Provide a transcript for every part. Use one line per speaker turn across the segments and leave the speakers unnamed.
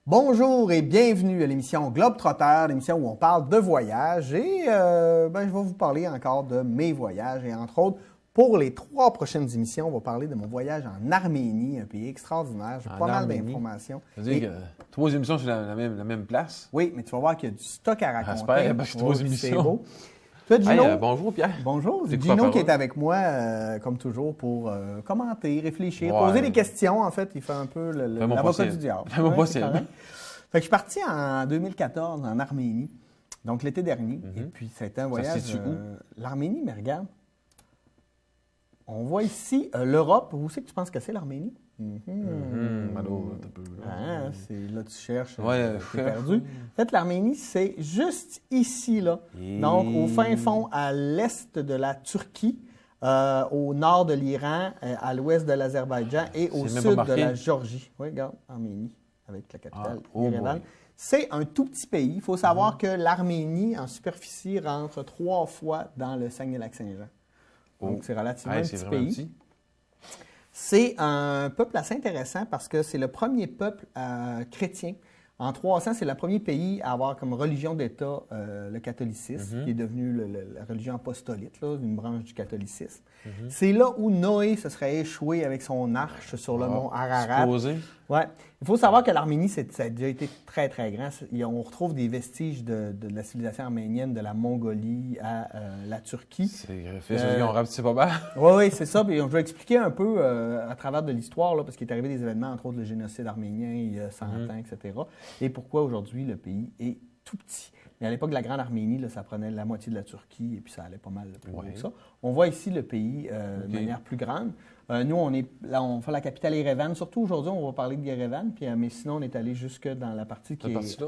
Bonjour et bienvenue à l'émission Globetrotter, l'émission où on parle de voyage et je vais vous parler encore de mes voyages et entre autres, pour les 3 prochaines émissions, on va parler de mon voyage en Arménie, un pays extraordinaire. J'ai pas mal d'informations.
Ça veut dire que 3 émissions sur la même place?
Oui, mais tu vas voir qu'il y a du stock à raconter.
J'espère, parce que 3 émissions.
C'est beau. Toi, Gino,
bonjour Pierre.
Bonjour,
C'est
Gino
quoi,
qui est avec moi, comme toujours, pour commenter, réfléchir,
Ouais.
poser des questions. En fait, il fait un peu l'avocat du diable.
Fais-moi
Ouais,
pas
c'est
ça.
correct. Fait que je suis parti en 2014 en Arménie, donc l'été dernier. Et puis, ça a été un voyage.
se situe où?
L'Arménie, mais regarde. On voit ici l'Europe. Où c'est que tu penses que c'est l'Arménie?
Alors, t'as peu.
Ah, c'est là tu cherches,
Ouais,
t'es perdu. En fait, l'Arménie, c'est juste ici, là. Donc, au fin fond, à l'est de la Turquie, au nord de l'Iran, à l'ouest de l'Azerbaïdjan et au
C'est même
sud
pas
de
marqué.
la Géorgie. Oui, regarde, Arménie, avec la capitale,
Ah, oh
Yerevan.
boy.
C'est un tout petit pays. Il faut savoir que l'Arménie, en superficie, rentre 3 fois dans le Saguenay-Lac-Saint-Jean. Donc, c'est relativement un
c'est
petit
vraiment
pays.
petit.
C'est un peuple assez intéressant parce que c'est le premier peuple chrétien. En 300, c'est le premier pays à avoir comme religion d'État le catholicisme, qui est devenu la religion apostolique, là, une branche du catholicisme. C'est là où Noé se serait échoué avec son arche sur le mont Ararat.
Supposé.
Ouais. Il faut savoir que l'Arménie, ça a déjà été très, très grand. On retrouve des vestiges de la civilisation arménienne, de la Mongolie à la Turquie.
C'est fait, ça veut dire qu'on rapetisse pas mal.
Oui, c'est ça. Puis, je vais expliquer un peu à travers de l'histoire, là, parce qu'il est arrivé des événements, entre autres le génocide arménien il y a 100 ans, etc. Et pourquoi aujourd'hui le pays est tout petit. Mais à l'époque de la Grande Arménie, là, ça prenait la moitié de la Turquie et puis ça allait pas mal plus haut que ça. On voit ici le pays de manière plus grande. Nous, on fait la capitale Yerevan. Surtout aujourd'hui, on va parler de Yerevan. Puis, mais sinon, on est allé jusque dans la partie qui est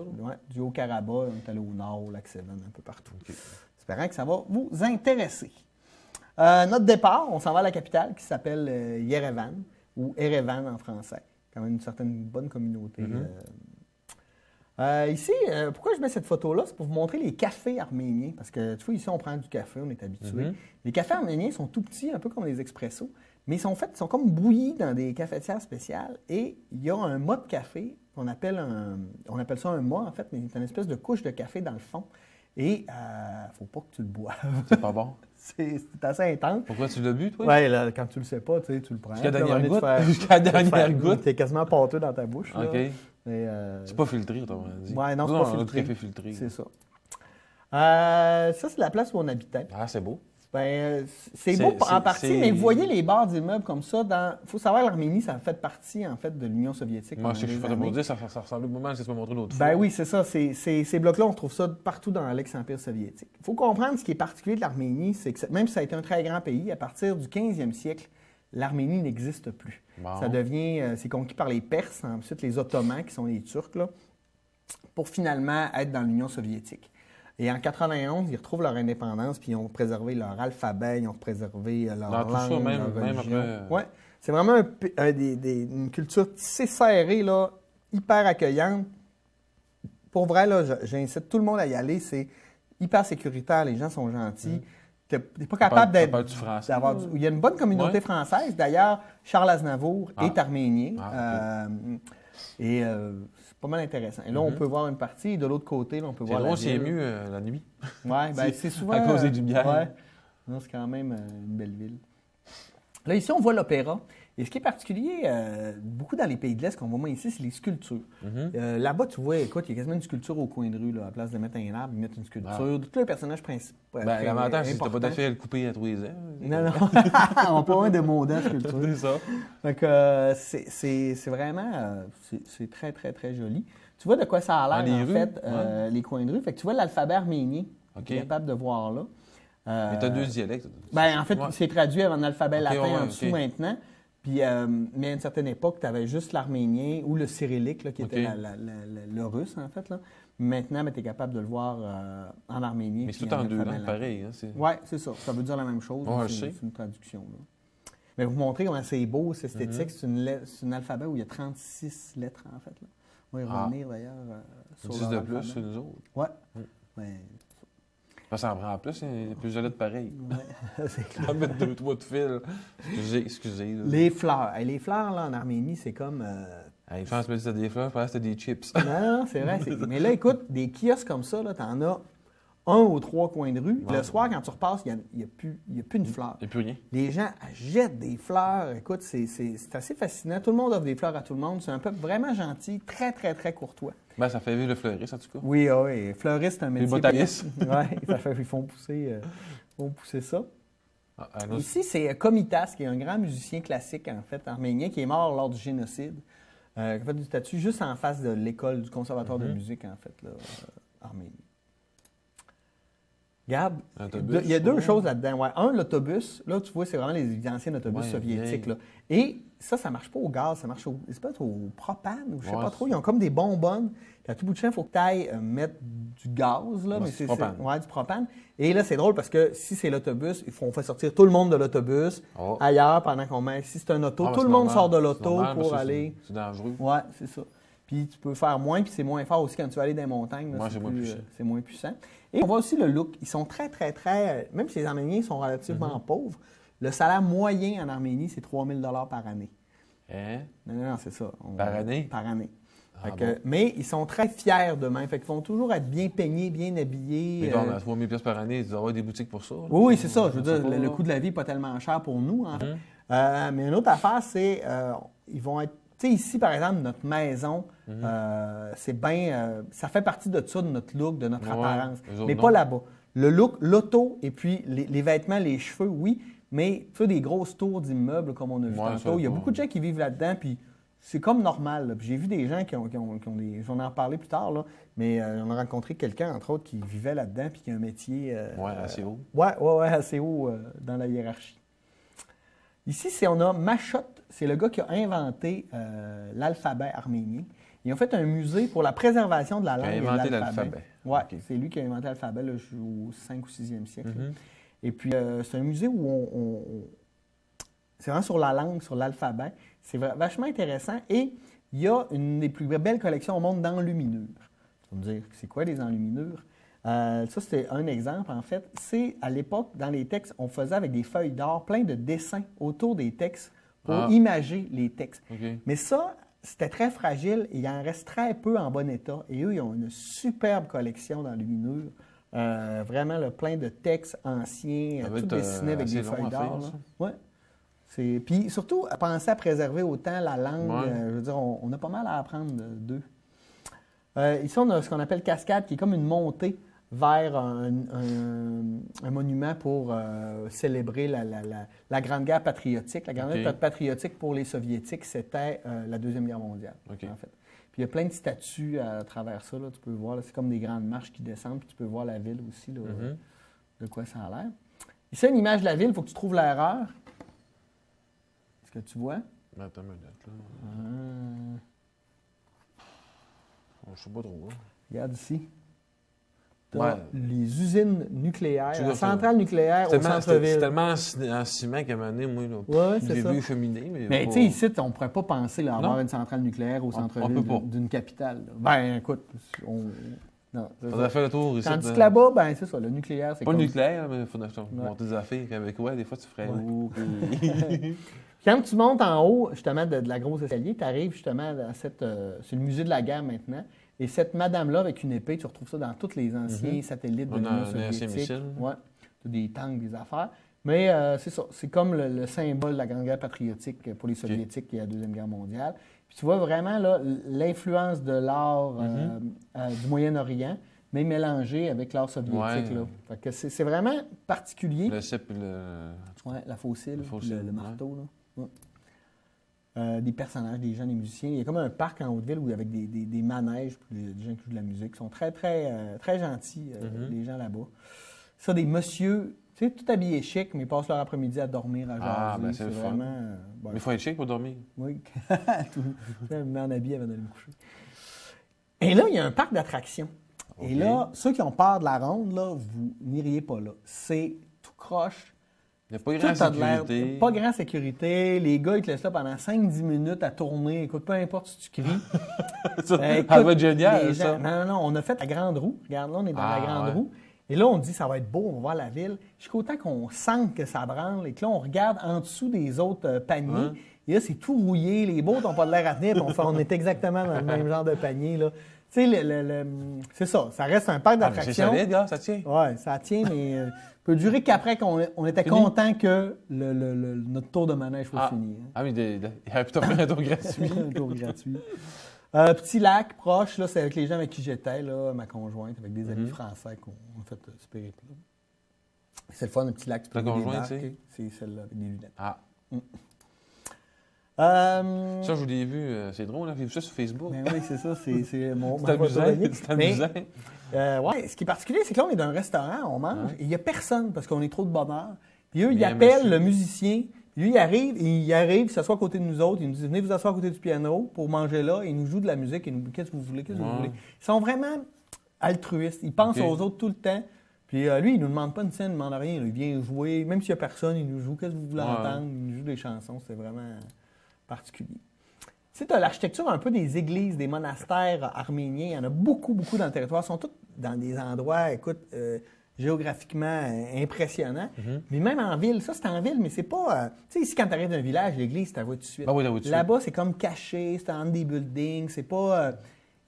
du Haut-Karabakh. On est allé au nord, au lac Sevan, un peu partout. Espérant que ça va vous intéresser. Notre départ, on s'en va à la capitale qui s'appelle Yerevan ou Erevan en français. Quand même une certaine bonne communauté. Ici, pourquoi je mets cette photo-là? C'est pour vous montrer les cafés arméniens. Parce que, tu vois, ici, on prend du café, on est habitué. Les cafés arméniens sont tout petits, un peu comme les expressos, mais ils sont comme bouillis dans des cafetières spéciales. Et il y a un mât de café, on appelle ça un mât, en fait, mais c'est une espèce de couche de café dans le fond. Et faut pas que tu le boives.
C'est pas bon.
C'est assez intense.
Pourquoi tu l'as bu, toi?
Oui, là, quand tu le sais pas, tu le prends.
Jusqu'à la
Puis, à un
dernière
moment donné,
goutte. Jusqu'à la dernière goutte.
T'es quasiment pâteux dans ta bouche. Là.
OK.
Mais,
C'est pas filtré, t'as dit.
Ouais, non, c'est pas filtré.
Café filtré.
C'est ça. Ça, c'est la place où on habitait.
Ah, c'est beau.
C'est beau en partie, mais vous voyez les barres d'immeubles comme ça. Il faut savoir que l'Arménie, ça fait partie, en fait, de l'Union soviétique.
Moi, je suis fait pour dire, ça ressemble au moment où je t'ai montré l'autre fois.
Ben oui, c'est ça. Ces blocs-là, on trouve ça partout dans l'ex-empire soviétique. Il faut comprendre ce qui est particulier de l'Arménie, c'est que même si ça a été un très grand pays, à partir du 15e siècle, l'Arménie n'existe plus.
Bon.
Ça devient, c'est conquis par les Perses, ensuite les Ottomans, qui sont les Turcs, là, pour finalement être dans l'Union soviétique. Et en 91, ils retrouvent leur indépendance, puis ils ont préservé leur alphabet, ils ont préservé leur langue,
tout ça, même
religion.
après.
Ouais. C'est vraiment une culture tissée serrée, là, hyper accueillante. Pour vrai, là, j'incite tout le monde à y aller. C'est hyper sécuritaire, les gens sont gentils. Tu n'es pas capable d'être. Il y a une bonne communauté française. D'ailleurs, Charles Aznavour est arménien. C'est pas mal intéressant. Et là, on peut voir une partie. Et de l'autre côté, là, on peut voir la ville.
C'est mieux la nuit.
Oui, ben, c'est souvent...
À cause des lumières.
Ouais. Non, c'est quand même une belle ville. Là, ici, on voit l'opéra. Et ce qui est particulier, beaucoup dans les pays de l'Est qu'on voit moins ici, c'est les sculptures. Là-bas, tu vois, écoute, il y a quasiment une sculpture au coin de rue. Là, à la place de mettre un arbre, ils mettent une sculpture. Tous les personnages principaux.
L'avantage, c'est que tu n'as pas d'affaire à le couper à tous les ans.
Non, non. On n'a pas loin de mondains sculpture.
C'est ça.
Donc, c'est vraiment... c'est très, très, très joli. Tu vois de quoi ça a l'air, en fait, les coins de rue. Fait que tu vois l'alphabet arménien. Tu es capable de voir là.
Mais tu as 2 dialectes.
En fait, c'est traduit en alphabet latin en dessous maintenant. Puis, mais à une certaine époque, tu avais juste l'arménien ou le cyrillique, là, qui était le russe, en fait. Là. Maintenant, tu es capable de le voir en arménien.
Mais c'est tout en 2 langues, pareil. Hein,
oui, c'est ça. Ça veut dire la même chose. C'est une traduction. Là. Mais vous montrer comment c'est beau, c'est esthétique. C'est un alphabet où il y a 36 lettres, en fait. Là. On va y revenir, d'ailleurs, sur
10 de plus sur nous autres.
Oui. Ouais.
Ça en prend plus, il y a plus de lettres pareilles.
Ouais, c'est clair.
On va mettre 2-3 de fil. Excusez. Là.
Les fleurs. Les fleurs, là, en Arménie, c'est comme...
Hey, je pense que c'était des fleurs, je pense que c'était des chips.
Non, c'est vrai. Mais là, écoute, des kiosques comme ça, tu en as un ou trois coins de rue.
Ouais.
Le soir, quand tu repasses, il n'y a plus une fleur.
Il n'y a plus rien.
Les gens jettent des fleurs. Écoute, c'est assez fascinant. Tout le monde offre des fleurs à tout le monde. C'est un peuple vraiment gentil, très, très, très courtois.
Ben, ça fait vivre le fleuriste, en tout cas.
Oui, oui. Fleuriste, c'est un métier.
Les botanistes.
Oui, ils font pousser ça. Ici, c'est Komitas, qui est un grand musicien classique, en fait, arménien, qui est mort lors du génocide. Qui a fait du statut juste en face de l'école du conservatoire de musique, en fait, là, arménien. Regarde, il y a deux choses là-dedans. Ouais. Un, l'autobus. Là, tu vois, c'est vraiment les anciens autobus soviétiques. Là. Et ça ne marche pas au gaz, ça marche peut-être au propane, ou je ne sais pas trop. Ils ont comme des bonbonnes. Puis à tout bout de champ, il faut que tu ailles mettre du gaz. Là, mais
c'est du propane.
Ouais, du propane. Et là, c'est drôle parce que si c'est l'autobus, on fait sortir tout le monde de l'autobus ailleurs pendant qu'on met. Si c'est un auto, tout le monde sort de l'auto pour aller.
C'est dangereux.
Oui, c'est ça. Puis tu peux faire moins, puis c'est moins fort aussi quand tu vas aller dans les montagnes. Là, c'est moins puissant. Et on voit aussi le look. Ils sont très, très, très... Même si les Arméniens sont relativement pauvres, le salaire moyen en Arménie, c'est 3 000 par année.
Hein?
Non, c'est ça.
Par année?
Par année.
Bon.
Mais ils sont très fiers d'eux-mêmes. Fait qu'ils vont toujours être bien peignés, bien habillés.
Mais donc, à 3 000 par année, tu dois avoir des boutiques pour ça. Là.
Oui, c'est ça. Je veux dire, le coût de la vie n'est pas tellement cher pour nous. En fait. Mais une autre affaire, c'est ils vont être... Tu sais, ici, par exemple, notre maison, c'est bien... ça fait partie de ça, de notre look, de notre apparence. Mais pas là-bas. Le look, l'auto, et puis les vêtements, les cheveux, oui, mais tu sais, des grosses tours d'immeubles, comme on a vu tantôt. Il y a beaucoup de gens qui vivent là-dedans, puis c'est comme normal. J'ai vu des gens qui ont des... Je vais en reparler plus tard, là, mais on a rencontré quelqu'un, entre autres, qui vivait là-dedans, puis qui a un métier...
assez haut.
Oui, assez haut dans la hiérarchie. Ici, on a Machot, c'est le gars qui a inventé l'alphabet arménien. Ils ont fait un musée pour la préservation de la langue et de l'alphabet. Oui, c'est lui qui a inventé l'alphabet au 5 ou 6e siècle. Et puis, c'est un musée où c'est vraiment sur la langue, sur l'alphabet. C'est vachement intéressant. Et il y a une des plus belles collections au monde d'enluminures. Tu vas me dire, c'est quoi les enluminures? Ça, c'était un exemple, en fait. C'est, à l'époque, dans les textes, on faisait avec des feuilles d'or plein de dessins autour des textes pour imager les textes. Mais ça, c'était très fragile et il en reste très peu en bon état. Et eux, ils ont une superbe collection d'enluminures. Vraiment, là, plein de textes anciens, tout dessinés avec des feuilles d'or. Oui. Puis surtout, penser à préserver autant la langue. Je veux dire, on a pas mal à apprendre d'eux. Ici, on a ce qu'on appelle cascade, qui est comme une montée vers un monument pour célébrer la Grande Guerre patriotique. La Grande Guerre patriotique pour les Soviétiques, c'était la Deuxième Guerre mondiale, en fait. Puis il y a plein de statues à travers ça. Là, tu peux voir, c'est comme des grandes marches qui descendent, puis tu peux voir la ville aussi, là, de quoi ça a l'air. Ici, une image de la ville, il faut que tu trouves l'erreur. Est-ce que tu vois?
Attends une minute, là. Je sais pas trop. Hein.
Regarde ici. Les usines nucléaires, la centrale nucléaire au centre-ville.
C'est tellement en ciment qu'à un moment donné, moi, j'ai vu cheminer. Mais
tu sais, ici, on ne pourrait pas penser là, avoir une centrale nucléaire au centre-ville d'une capitale. Là. Ben, écoute, non.
On a fait le tour ici.
Tandis que là-bas, ben, c'est ça, le nucléaire, c'est
pas le nucléaire, mais il faut monter des affaires avec des fois, tu ferais...
Quand tu montes en haut, justement, de la grosse escalier, tu arrives justement à c'est le musée de la guerre maintenant. Et cette madame-là, avec une épée, tu retrouves ça dans tous les anciens satellites de l'Union soviétique. Ouais. Tu as des tanks, des affaires. Mais c'est ça. C'est comme le symbole de la Grande Guerre patriotique pour les Soviétiques et la Deuxième Guerre mondiale. Puis tu vois vraiment là l'influence de l'art du Moyen-Orient, mais mélangée avec l'art soviétique. Là. Fait que c'est vraiment particulier.
Le cep et
la fossile, le marteau. Là. Ouais. Des personnages, des gens, des musiciens. Il y a comme un parc en Haute-Ville où avec des manèges pour les gens qui jouent de la musique. Ils sont très, très, très gentils, les gens là-bas. Ça, des messieurs, tu sais, tout habillés chic, mais ils passent leur après-midi à dormir, à jaser.
Ben c'est le fun. Mais il faut être chic pour dormir.
Oui. Je me mets en habit avant d'aller me coucher. Et là, il y a un parc d'attractions. Et là, ceux qui ont peur de la ronde, là, vous n'iriez pas là. C'est tout croche.
Il n'y a pas grand sécurité.
Pas grand sécurité. Les gars, ils te laissent là pendant 5-10 minutes à tourner. Écoute, peu importe si tu cries.
Ça va être génial, ça.
Non, on a fait la grande roue. Regarde, là, on est dans la grande roue. Et là, on dit, ça va être beau, on va voir la ville. Jusqu'au temps qu'on sente que ça branle et que là, on regarde en dessous des autres paniers.
Ouais.
Et là, c'est tout rouillé. Les boats n'ont pas de l'air à tenir. Puis on est exactement dans le même genre de panier, là. Tu sais, c'est ça. Ça reste un parc d'attractions.
C'est solide, gars, ça tient.
Oui, ça tient, mais peut durer qu'après qu'on était content que notre tour de manège soit fini. Hein.
Ah, mais il a pu t'offrir un tour gratuit.
Un tour gratuit. Petit lac proche, là, c'est avec les gens avec qui j'étais, là, ma conjointe, avec des amis français qu'on a fait ce périple-là. C'est le fun, un petit lac. Tu peux
Ta conjointe,
c'est celle-là avec des lunettes.
Ah.
Ça,
je vous l'ai vu, c'est drôle, j'ai vu ça sur Facebook.
Ben oui, c'est ça, c'est mon...
C'est amusant, c'est amusant.
Ce qui est particulier, c'est que là, on est dans un restaurant, on mange, et il n'y a personne parce qu'on est trop de bonheur. Puis eux, ils appellent le musicien. Lui, il arrive, il s'assoit à côté de nous autres, il nous dit « Venez vous asseoir à côté du piano pour manger là. » Il nous joue de la musique, il nous dit « Qu'est-ce que vous voulez, qu'est-ce que vous voulez? » Ils sont vraiment altruistes, ils pensent aux autres tout le temps. Puis lui, il ne nous demande pas une scène, il ne demande rien. Là. Il vient jouer, même s'il n'y a personne, il nous joue « Qu'est-ce que vous voulez entendre? » Il nous joue des chansons, c'est vraiment particulier. Tu sais, tu as l'architecture un peu des églises, des monastères arméniens. Il y en a beaucoup, beaucoup dans le territoire. Ils sont tous dans des endroits, écoute... géographiquement impressionnant. Mais même en ville, ça c'est en ville, mais c'est pas... tu sais, ici, quand tu arrives d'un village, l'église, tu la vois tout de suite.
Ah oui, tout de suite.
Là-bas, c'est comme caché, c'est en des buildings, c'est pas...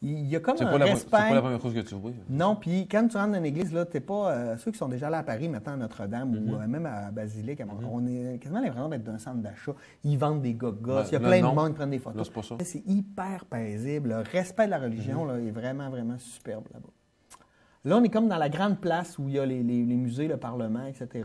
il y a comme un respect.
C'est pas la première chose que tu vois.
Non, puis quand tu rentres dans une église, là, t'es pas... ceux qui sont déjà là à Paris, maintenant à Notre-Dame, ou même à Basilique, on est quasiment l'impression d'être d'un centre d'achat. Ils vendent des gogos, il y a plein de monde qui prennent des photos.
Là, c'est pas ça.
C'est hyper paisible. Le respect de la religion là, est vraiment, vraiment superbe là-bas. Là, on est comme dans la grande place où il y a les musées, le Parlement, etc.,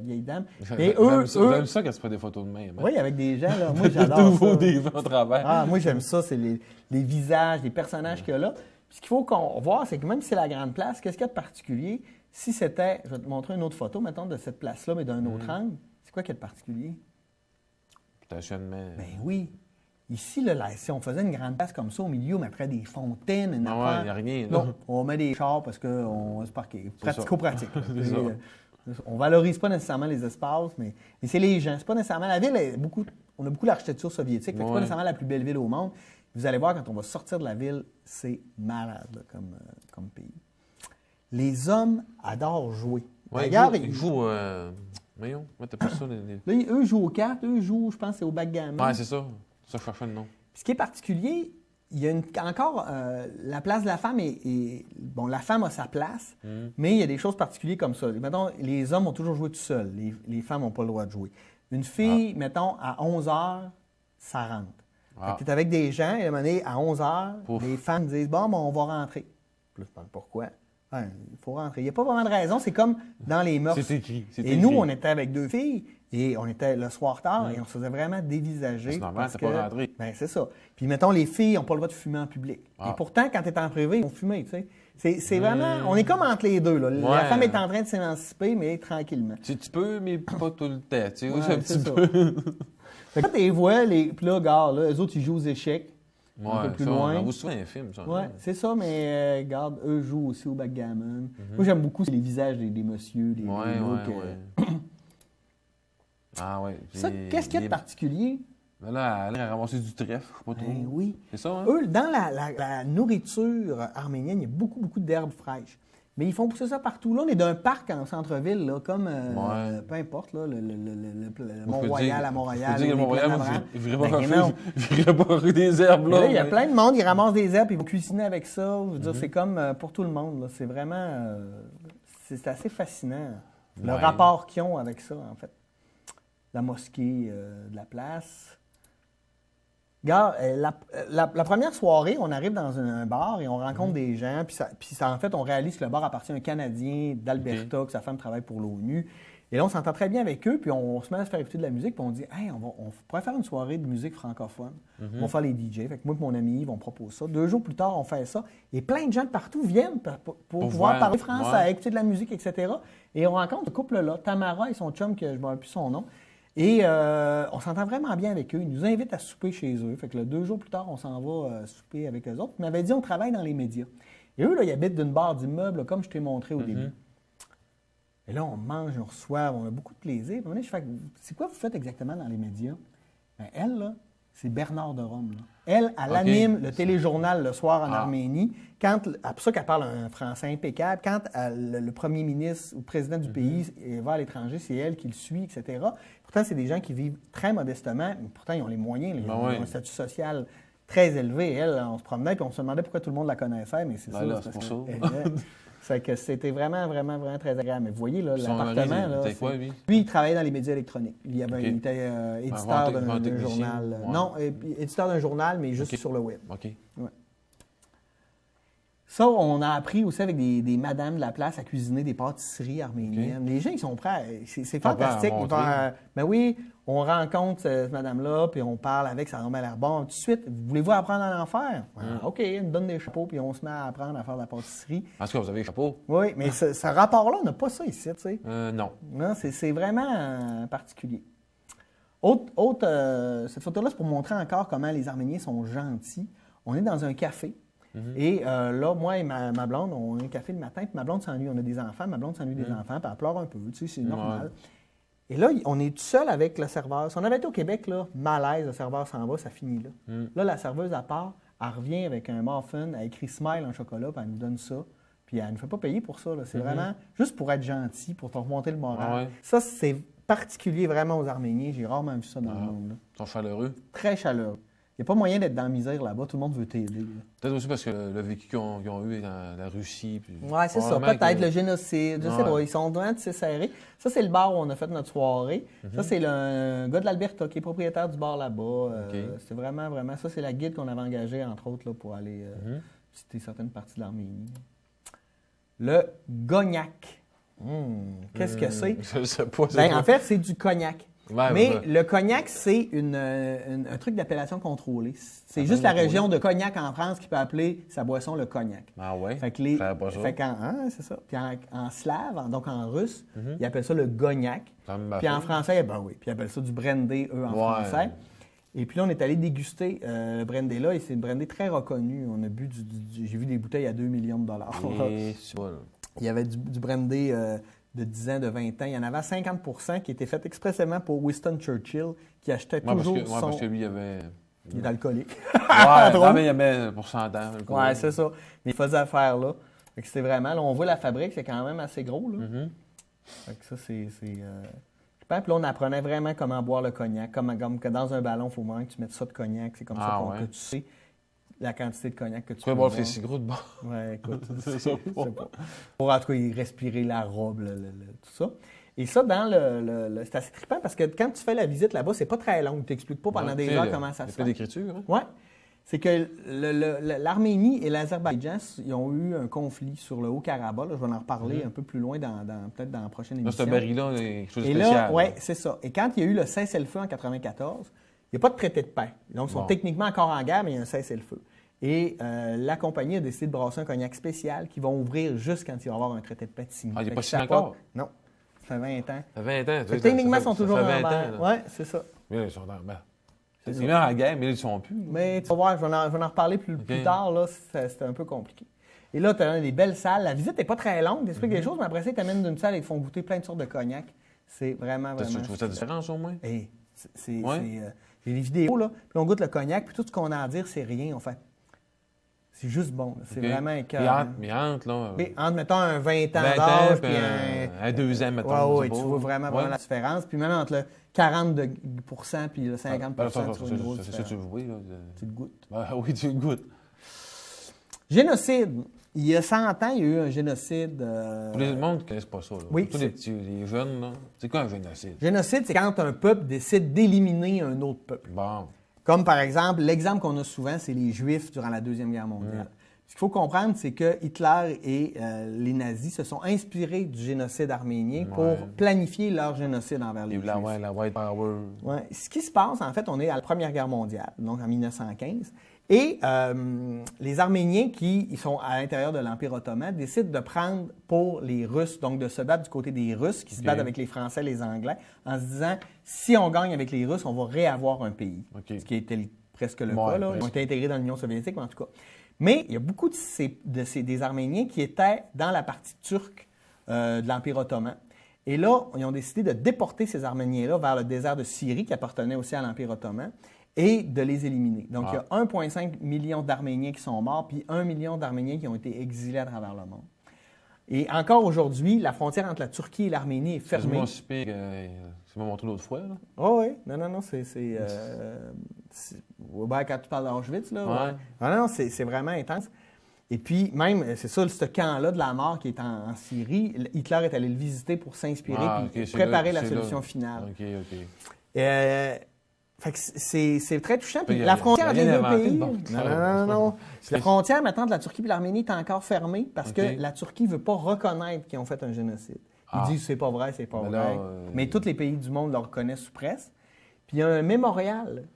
vieilles dames. Et
J'aime ça quand tu fais des photos de même. Hein?
Oui, avec des gens, là. Moi, j'adore ça.
Des gens à travers.
Ah, moi, j'aime ça. C'est les visages, les personnages qu'il y a là. Puis ce qu'il faut qu'on voit, c'est que même si c'est la grande place, qu'est-ce qu'il y a de particulier? Si c'était, je vais te montrer une autre photo, mettons, de cette place-là, mais d'un autre angle, c'est quoi qu'il y a de particulier?
Stationnement.
Ben oui. Ici, là, si on faisait une grande place comme ça au milieu, on mettrait des fontaines, une affaire.
Il n'y a rien.
Non, on met des chars parce qu'on se parquer. Pratico-pratique. On ne valorise pas nécessairement les espaces, mais c'est les gens. C'est pas nécessairement... La ville, on a beaucoup l'architecture soviétique. C'est pas nécessairement la plus belle ville au monde. Vous allez voir, quand on va sortir de la ville, c'est malade là, comme pays. Les hommes adorent jouer.
Ouais,
regarde,
ils jouent... Voyons, t'as pas ça.
Là, eux jouent aux cartes, eux jouent, je pense, c'est au backgammon.
Ouais, c'est ça. Ça, je cherchais le nom.
Ce qui est particulier, il y a encore la place de la femme bon, la femme a sa place, mais il y a des choses particulières comme ça. Mettons, les hommes ont toujours joué tout seuls. Les femmes n'ont pas le droit de jouer. Une fille, mettons, à 11 heures, ça rentre. Tu es avec des gens, et à un moment donné, à 11 heures, les femmes disent « Bon, on va rentrer. » Puis là, je parle pourquoi. Il faut rentrer. Il n'y a pas vraiment de raison. C'est comme dans les mœurs.
C'est écrit.
Et nous, on était avec deux filles. Et on était le soir tard et on se faisait vraiment dévisager.
C'est normal, c'est pas rentré.
Ben, c'est ça. Puis, mettons, les filles n'ont pas le droit de fumer en public. Et pourtant, quand tu es en privé, ils vont fumer, tu sais. C'est vraiment... On est comme entre les deux, là. La femme est en train de s'émanciper, mais tranquillement.
Tu peux, mais pas tout le temps, tu sais.
Ouais, c'est ça. Fait que quand tu les vois, puis là, regarde, là, eux autres, ils jouent aux échecs. Un peu plus loin.
On voit souvent un film, ça.
Oui, c'est ça, mais regarde, eux jouent aussi au backgammon. Moi, j'aime beaucoup les visages des messieurs, des looks.
Ah ouais.
Qu'est-ce qu'il y a de particulier?
Ben là, elle a ramassé du trèfle, je sais pas trop.
Oui.
C'est ça, hein?
Eux, dans la nourriture arménienne, il y a beaucoup, beaucoup d'herbes fraîches. Mais ils font pousser ça partout. Là, on est d'un parc en centre-ville, là, comme, peu importe, là, le Mont-Royal à Montréal.
Je veux dire que Montréal, je ne viendrais pas rue des herbes, là.
Il y a plein de monde, ils ramassent des herbes, ils vont cuisiner avec ça. Je veux dire, c'est comme pour tout le monde. Là. C'est vraiment... c'est assez fascinant, le rapport qu'ils ont avec ça, en fait. La mosquée de la place. Regarde, la première soirée, on arrive dans un bar et on rencontre des gens. Puis en fait, on réalise que le bar appartient à un Canadien d'Alberta, que sa femme travaille pour l'ONU. Et là, on s'entend très bien avec eux. Puis on se met à faire écouter de la musique. Puis on dit, hey, on pourrait faire une soirée de musique francophone. On va faire les DJ. Fait que moi et mon ami Yves, on propose ça. 2 jours plus tard, on fait ça. Et plein de gens de partout viennent pour pouvoir parler français, écouter de la musique, etc. Et on rencontre ce couple-là, Tamara et son chum, que je ne me rappelle plus son nom. Et on s'entend vraiment bien avec eux. Ils nous invitent à souper chez eux. Fait que 2 jours plus tard, on s'en va souper avec eux autres. Ils m'avaient dit on travaille dans les médias. Et eux, là, ils habitent d'une barre d'immeubles, comme je t'ai montré au début. Et là, on mange, on reçoit, on a beaucoup de plaisir. Puis, je fais, c'est quoi vous faites exactement dans les médias? Ben, elle, là, C'est Bernard de Rome. Là. Elle anime le téléjournal le soir en Arménie. C'est pour ça qu'elle parle un français impeccable. Quand le premier ministre ou le président du pays va à l'étranger, c'est elle qui le suit, etc. Pourtant, c'est des gens qui vivent très modestement, mais pourtant, ils ont les moyens. Ils ont un statut social très élevé. Elle, on se promenait et on se demandait pourquoi tout le monde la connaissait, mais c'est ça.
C'est pour ça.
C'est que c'était vraiment, vraiment, vraiment très agréable. Mais vous voyez, là, l'appartement...
Là, quoi, lui?
Lui, il travaillait dans les médias électroniques. Il était éditeur d'un journal. Non, éditeur d'un journal, mais juste sur le web.
OK.
Ouais. Ça, on a appris aussi avec des madames de la place à cuisiner des pâtisseries arméniennes. Les gens, ils sont prêts. C'est fantastique. Ben oui, on rencontre cette madame-là, puis on parle avec, ça a l'air bon. Tout de suite, voulez-vous apprendre à en faire? OK, elle nous donne des chapeaux, puis on se met à apprendre à faire de la pâtisserie.
En tout cas, vous avez des chapeaux?
Oui, mais ce rapport-là, on n'a pas ça ici, tu sais.
Non.
Non, c'est vraiment particulier. Cette photo-là, c'est pour montrer encore comment les Arméniens sont gentils. On est dans un café. Et là, moi et ma blonde, on a un café le matin, puis ma blonde s'ennuie. On a des enfants, ma blonde s'ennuie des enfants, puis elle pleure un peu, tu sais, c'est normal. Et là, on est tout seul avec le serveur. Si on avait été au Québec, là, malaise, le serveur s'en va, ça finit là. Là, la serveuse, à part, elle revient avec un muffin, elle écrit « Smile » en chocolat, puis elle nous donne ça. Puis elle ne nous fait pas payer pour ça. C'est vraiment juste pour être gentil, pour te remonter le moral. Ça, c'est particulier vraiment aux Arméniens. J'ai rarement vu ça dans le monde.
Ils sont chaleureux.
Très chaleureux. Il n'y a pas moyen d'être dans la misère là-bas. Tout le monde veut t'aider.
Peut-être aussi parce que le vécu qu'ils ont eu dans la Russie.
Oui, c'est ça. Peut-être le génocide. Je sais pas. Ils sont vraiment tissés serrés. Ça, c'est le bar où on a fait notre soirée. Ça, c'est un gars de l'Alberta qui est propriétaire du bar là-bas. C'est vraiment, vraiment... Ça, c'est la guide qu'on avait engagée, entre autres, là, pour aller visiter certaines parties de l'Arménie. Le Gognac. Qu'est-ce que c'est?
Je sais pas.
En fait, c'est du cognac. Mais le cognac, c'est un truc d'appellation contrôlée. C'est juste la région de Cognac en France qui peut appeler sa boisson le cognac.
Ah ouais?
C'est ça. Puis en slave, donc en russe, ils appellent ça le gognac. Puis en français, ben oui. Puis ils appellent ça du brandy, eux, en français. Et puis là, on est allé déguster le brandy là, et c'est une brandy très reconnue. On a bu j'ai vu des bouteilles à 2 millions de dollars. Il y avait du brandy... de 10 ans, de 20 ans. Il y en avait 50 qui étaient faits expressément pour Winston Churchill, qui achetait toujours
parce que lui, il avait...
Il est alcoolique.
Non, mais il y avait un pourcentage.
Oui, c'est ça. Mais il faisait affaire là. C'était vraiment... Là, on voit la fabrique, c'est quand même assez gros. Là. Fait que ça, c'est... Puis là, on apprenait vraiment comment boire le cognac. Comme que dans un ballon, il faut vraiment que tu mettes ça de cognac. C'est comme ça que tu sais la quantité de cognac que tu peux boire.
C'est si gros de bord.
Oui, écoute, c'est ça. Pour en tout cas, respirer la robe, tout ça. Et ça, c'est assez trippant parce que quand tu fais la visite là-bas, c'est pas très long. Ils ne t'expliquent pas pendant des heures comment ça se fait.
Il y a pas d'écriture.
Oui. C'est que l'Arménie et l'Azerbaïdjan, ils ont eu un conflit sur le Haut-Karabakh. Je vais en reparler un peu plus loin, peut-être dans la prochaine émission.
Ce baril-là est quelque chose de
spécial. Oui, c'est ça. Et quand il y a eu le cessez-le-feu en 1994, il n'y a pas de traité de paix. Donc, ils sont techniquement encore en guerre, mais il y a un cessez-le-feu. Et la compagnie a décidé de brasser un cognac spécial qui va ouvrir juste quand il va y avoir un traité de paix de signé.
Ah, il n'est pas signé encore?
Non. Ça fait 20 ans.
Ça fait 20 ans.
Techniquement, ils sont toujours en guerre. Oui, c'est ça.
Mais ils sont en guerre. C'est bien en guerre, mais ils ne sont plus.
Mais tu vas voir, je vais en reparler plus tard. Là, c'était un peu compliqué. Et là, tu as des belles salles. La visite n'est pas très longue, tu expliques des choses, mais après ça, ils t'amènent d'une salle et ils font goûter plein de sortes de cognac. C'est vraiment, vraiment...
Tu vois ta différence au moins?
J'ai des vidéos, là, puis on goûte le cognac, puis tout ce qu'on a à dire, c'est rien. On fait... C'est juste bon. C'est vraiment écœurant.
Mais entre, là...
entre, mettons, un 20 ans d'âge, puis
un 2 ans, mettons.
Oui, tu vois vraiment la différence. Puis même entre le 40 puis le 50
c'est ça que tu veux, là.
Tu le goûtes.
Oui, tu le goûtes.
Génocide. Il y a 100 ans, il y a eu un génocide...
Tout le monde ne connaît pas ça. Là.
Oui.
Tous les jeunes, là. C'est quoi un génocide?
Génocide, c'est quand un peuple décide d'éliminer un autre peuple.
Bon.
Comme par exemple, l'exemple qu'on a souvent, c'est les Juifs durant la Deuxième Guerre mondiale. Ce qu'il faut comprendre, c'est que Hitler et les nazis se sont inspirés du génocide arménien pour planifier leur génocide envers les Juifs.
La White Power.
Ouais. Ce qui se passe, en fait, on est à la Première Guerre mondiale, donc en 1915. Et les Arméniens qui sont à l'intérieur de l'Empire ottoman décident de prendre pour les Russes, donc de se battre du côté des Russes qui se battent avec les Français et les Anglais, en se disant, si on gagne avec les Russes, on va réavoir un pays. Ce qui était presque le cas. Là. Ils ont été intégrés dans l'Union soviétique, mais en tout cas. Mais il y a beaucoup des Arméniens qui étaient dans la partie turque de l'Empire ottoman. Et là, ils ont décidé de déporter ces Arméniens-là vers le désert de Syrie, qui appartenait aussi à l'Empire ottoman. et de les éliminer. Donc, il y a 1,5 million d'Arméniens qui sont morts, puis 1 million d'Arméniens qui ont été exilés à travers le monde. Et encore aujourd'hui, la frontière entre la Turquie et l'Arménie est fermée.
C'est moins pire que tu m'as montré l'autre fois.
Oh, oui, non, c'est quand tu parles d'Auschwitz, là.
Ouais.
Non, c'est vraiment intense. Et puis, même, c'est ça, ce camp-là de la mort qui est en Syrie, Hitler est allé le visiter pour s'inspirer et préparer la solution finale.
OK.
Fait que c'est très touchant. Puis la frontière entre les deux pays. Non. La frontière maintenant de la Turquie et l'Arménie est encore fermée parce que la Turquie ne veut pas reconnaître qu'ils ont fait un génocide. Ils disent c'est pas vrai. Mais tous les pays du monde le reconnaissent sous presse. Puis il y a un mémorial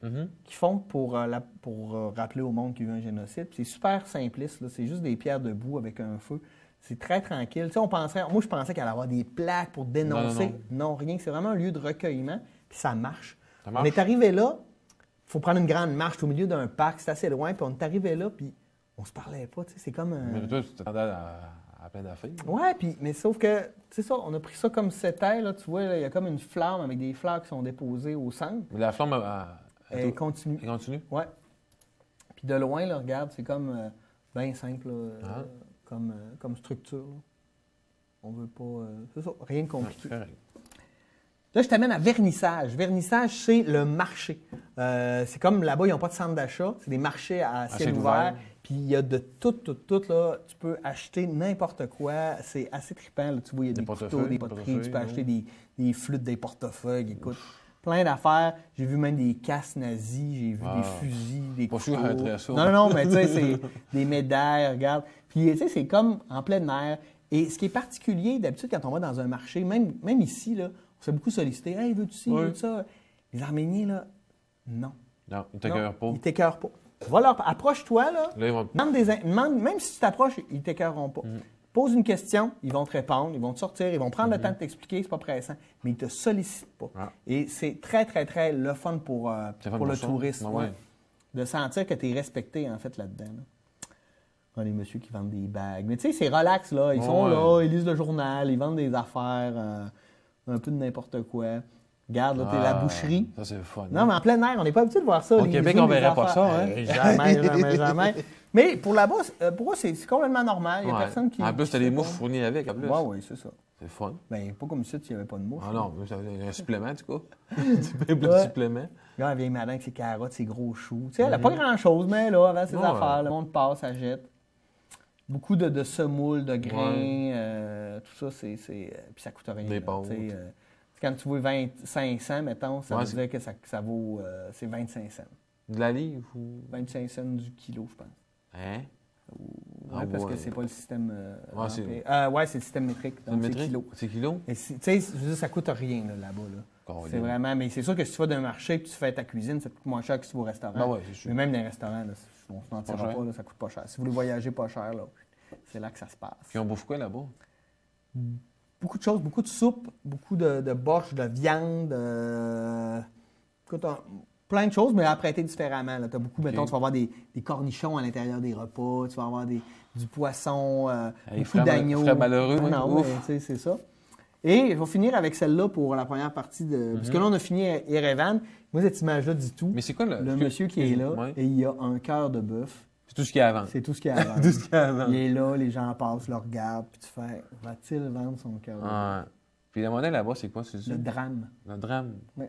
qu'ils font pour rappeler au monde qu'il y a eu un génocide. Puis c'est super simpliste. C'est juste des pierres debout avec un feu. C'est très tranquille. Tu sais, moi, je pensais qu'il allait y avoir des plaques pour dénoncer. Non, rien. C'est vraiment un lieu de recueillement. Puis ça marche. On est arrivé là, il faut prendre une grande marche au milieu d'un parc, c'est assez loin, puis on est arrivé là, puis on se parlait pas, tu sais, c'est comme...
Mais toi, tu t'attendais à plein d'affaires.
Ouais, mais sauf que, c'est ça, on a pris ça comme c'était, là, tu vois, il y a comme une flamme avec des fleurs qui sont déposées au centre.
Mais la flamme,
elle continue.
Elle continue?
Ouais. Puis de loin, là, regarde, c'est comme bien simple, là, comme structure. Là. On veut pas... c'est ça, rien de compliqué. Là, je t'amène à Vernissage. Vernissage, c'est le marché. C'est comme là-bas, ils n'ont pas de centre d'achat. C'est des marchés à ciel ouvert. Puis il y a de tout, là. Tu peux acheter n'importe quoi. C'est assez trippant. Là. Tu vois, il y a des couteaux, des poteries. Tu peux acheter des flûtes, des portefeuilles. Écoute, plein d'affaires. J'ai vu même des casses nazis. J'ai vu des fusils, des couteaux. Non, mais tu sais, c'est des médailles, regarde. Puis, tu sais, c'est comme en plein air. Et ce qui est particulier, d'habitude, quand on va dans un marché, même ici, là, on s'est beaucoup sollicité. « Hey, veux-tu ci, veux-tu ça? » Les Arméniens, là, non.
Non, ils t'écœurent pas.
Ils t'écœurent pas. Approche-toi, là. Même si tu t'approches, ils t'écœureront pas. Pose une question, ils vont te répondre, ils vont te sortir, ils vont prendre le temps de t'expliquer, c'est pas pressant, mais ils te sollicitent pas. Et c'est très, très, très le fun pour le tourisme. De sentir que tu es respecté, en fait, là-dedans. Là. Les messieurs qui vendent des bagues. Mais tu sais, c'est relax, là. Ils sont là, ils lisent le journal, ils vendent des affaires... un peu de n'importe quoi. Regarde, là, t'es la boucherie.
Ça, c'est fun.
Non, mais en plein air, on n'est pas habitué de voir ça.
Au Québec, on ne verrait pas ça, hein?
Jamais. Mais pour là-bas, pour eux, c'est complètement normal. Il n'y a personne qui...
En plus, tu as des mouches fournies avec, en plus.
Oui, c'est ça.
C'est fun.
Bien, pas comme ça s'il n'y avait pas de mouches.
Ah non, mais c'est un supplément, en tout cas. Un supplément.
Là, la vieille madame avec ses carottes, ses gros choux. Tu sais, elle n'a pas grand-chose, mais là, avant ses affaires, le monde passe, elle jette. Beaucoup de semoules, de grains, tout ça, c'est... Puis ça coûte rien.
Des pâtes.
Quand tu vois 25 cents, mettons, ça veut dire que ça vaut... c'est 25 cents.
De la livre ou...
25 cents du kilo, je pense.
Hein?
Oui, parce que c'est pas le système... c'est le système métrique, donc c'est kilo.
C'est kilo?
Tu sais, ça coûte rien là-bas. Là. C'est vraiment... Mais c'est sûr que si tu vas dans un marché et tu fais ta cuisine, ça te coûte moins cher que si tu vas au restaurant. Mais même dans les restaurants, là, on se mentira pas, là, ça coûte pas cher. Si vous voulez voyager pas cher, là, c'est là que ça se passe.
Puis on bouffe quoi là-bas?
Beaucoup de choses, beaucoup de soupe, beaucoup de boches, de viande, écoute, plein de choses, mais apprêtées différemment. Tu as beaucoup, mettons, tu vas avoir des cornichons à l'intérieur des repas, tu vas avoir du poisson, beaucoup d'agneaux.
Frère malheureux,
non, mais c'est ça. Et je vais finir avec celle-là pour la première partie de... Parce que là, on a fini à Erevan. Moi, cette image-là dit tout.
Mais c'est quoi
le monsieur qui est là, et il y a un cœur de bœuf.
C'est tout ce qu'il y a avant.
C'est tout ce qu'il y a avant.
Tout ce qu'il y a avant.
Il est là, les gens passent, le regardent, puis tu fais, va-t-il vendre son cœur de bœuf?
Puis la monnaie là-bas, c'est quoi?
Le drame.
Le drame?
Oui.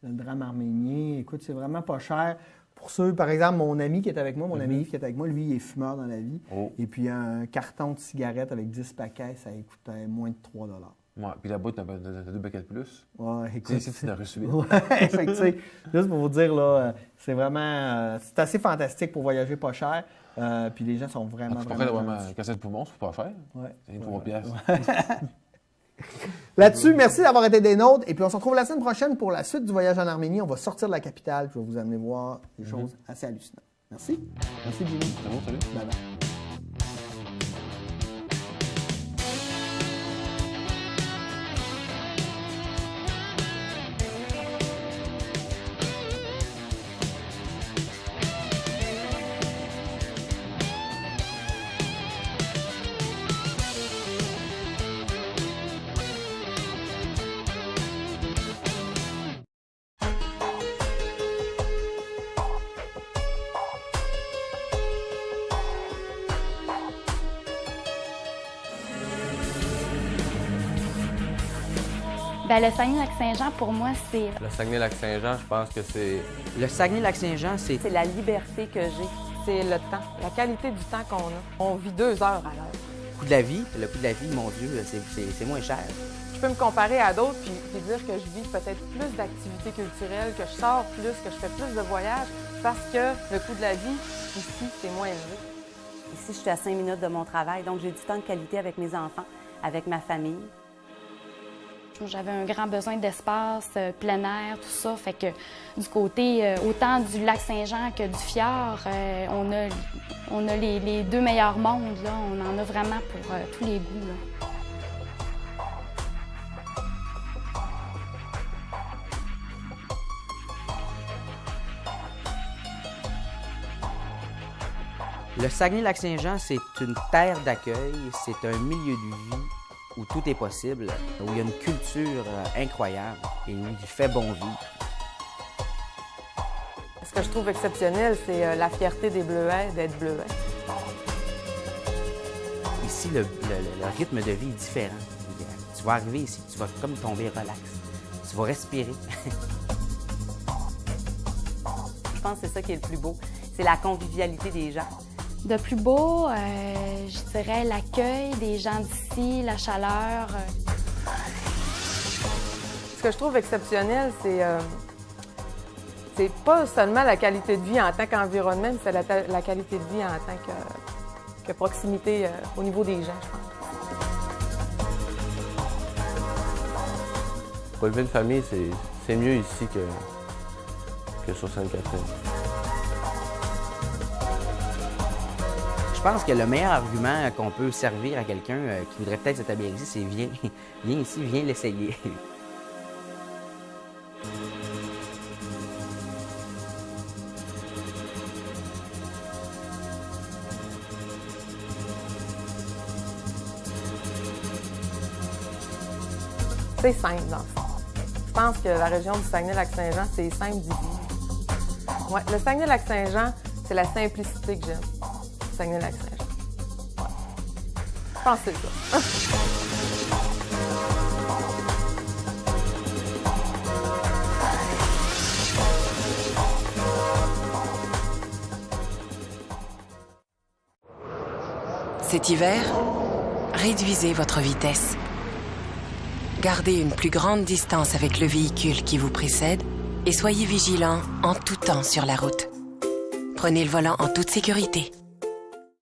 Le drame arménien. Écoute, c'est vraiment pas cher. Pour ceux, par exemple, mon ami qui est avec moi, mon ami Yves qui est avec moi, lui, il est fumeur dans la vie. Et puis un carton de cigarettes avec 10 paquets, ça coûtait moins de 3 $.
Ouais, puis là-bas, tu as 2 paquets de plus.
Ouais, écoute.
C'est tu as reçu vite.
Ouais, effectivement. Juste pour vous dire, là, c'est vraiment... c'est assez fantastique pour voyager pas cher. Puis les gens sont vraiment...
C'est pas fait d'avoir ma cassette de poumon, c'est pas cher.
Ouais.
C'est 3 piastres.
Là-dessus, merci d'avoir été des nôtres. Et puis on se retrouve la semaine prochaine pour la suite du voyage en Arménie. On va sortir de la capitale. Je vais vous amener voir des choses assez hallucinantes. Merci. Merci, Jimmy.
C'est bon, salut.
Bye bye.
Bien, le Saguenay-Lac-Saint-Jean, pour moi, c'est...
Le Saguenay-Lac-Saint-Jean, je pense que c'est...
Le Saguenay-Lac-Saint-Jean, c'est...
C'est la liberté que j'ai. C'est le temps, la qualité du temps qu'on a. On vit 2 heures à l'heure.
Le coût de la vie, mon Dieu, c'est moins cher.
Je peux me comparer à d'autres puis dire que je vis peut-être plus d'activités culturelles, que je sors plus, que je fais plus de voyages, parce que le coût de la vie, ici, c'est moins élevé.
Ici, je suis à 5 minutes de mon travail, donc j'ai du temps de qualité avec mes enfants, avec ma famille.
J'avais un grand besoin d'espace, plein air, tout ça. Fait que du côté autant du lac Saint-Jean que du fjord, on a les 2 meilleurs mondes. Là. On en a vraiment pour tous les goûts. Là.
Le Saguenay-Lac-Saint-Jean, c'est une terre d'accueil, c'est un milieu de vie où tout est possible, où il y a une culture incroyable et où il fait bon vivre.
Ce que je trouve exceptionnel, c'est la fierté des Bleuets d'être Bleuets.
Ici, le rythme de vie est différent. Tu vas arriver ici, tu vas comme tomber relax. Tu vas respirer.
Je pense que c'est ça qui est le plus beau, c'est la convivialité des gens.
De plus beau, je dirais l'accueil des gens d'ici, la chaleur.
Ce que je trouve exceptionnel, c'est pas seulement la qualité de vie en tant qu'environnement, mais c'est la qualité de vie en tant que proximité au niveau des gens, je pense.
Pour élever une famille, c'est mieux ici que sur Sainte-Catherine.
Je pense que le meilleur argument qu'on peut servir à quelqu'un qui voudrait peut-être s'établir ici, c'est viens ici, viens l'essayer.
C'est simple, dans le fond. Je pense que la région du Saguenay-Lac-Saint-Jean, c'est simple d'y vivre. Ouais, le Saguenay-Lac-Saint-Jean, c'est la simplicité que j'aime. Saguenay-Lac-Saint-Jean. Ouais. Je pense que c'est ça.
Cet hiver, réduisez votre vitesse. Gardez une plus grande distance avec le véhicule qui vous précède et soyez vigilant en tout temps sur la route. Prenez le volant en toute sécurité.